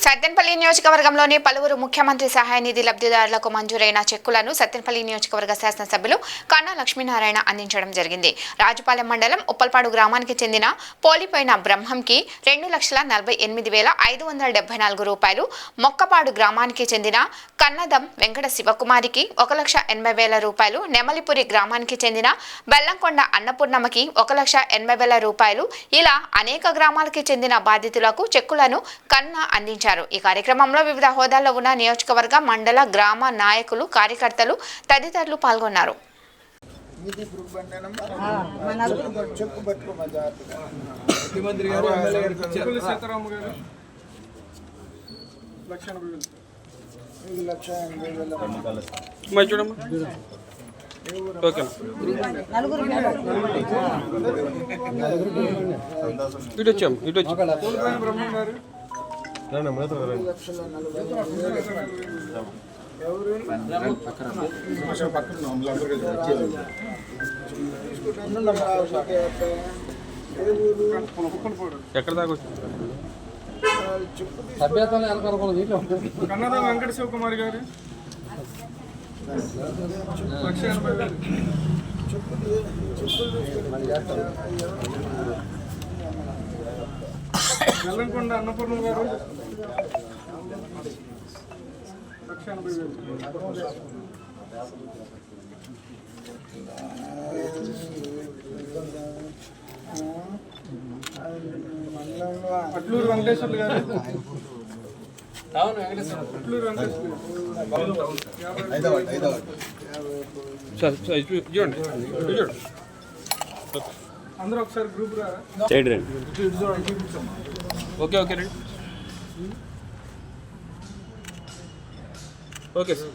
సత్తెనపల్లి నియోజకవర్గంలోని పలువురు ముఖ్యమంత్రి సహాయ నిధి లబ్ధిదారులకు మంజూరైన చెక్కులను సత్తెనపల్లి నియోజకవర్గ శాసనసభ్యులు కన్నా లక్ష్మీనారాయణ అందించడం జరిగింది. రాజుపాలెం మండలం ఉప్పల్పాడు గ్రామానికి చెందిన పోలిపోయిన బ్రహ్మంకి 2,48,574 రూపాయలు, మొక్కపాడు గ్రామానికి చెందిన కన్నదం వెంకట శివకుమారికి 1,80,000 రూపాయలు, నెమలిపురి గ్రామానికి చెందిన బెల్లంకొండ అన్నపూర్ణమ్మకి 1,80,000 రూపాయలు ఇలా అనేక గ్రామాలకి చెందిన బాధితులకు చెక్కులను కన్నా అందించారు. ఈ కార్యక్రమంలో వివిధ హోదాల్లో ఉన్న నియోజకవర్గ, మండల, గ్రామ నాయకులు, కార్యకర్తలు తదితరులు పాల్గొన్నారు. ఎక్కడ దాకా కన్నద వెంకట శివకుమారి గారు బెల్లంకొండ అన్నపూర్ణ గారు 180,000. అట్లూరు వెంకటేశ్వర్లు గారు అట్లూరు వెంకటేశ్వర్లు అందరూ ఒకసారి గ్రూప్ రా. ఓకే ఓకే రండి. Okay sir.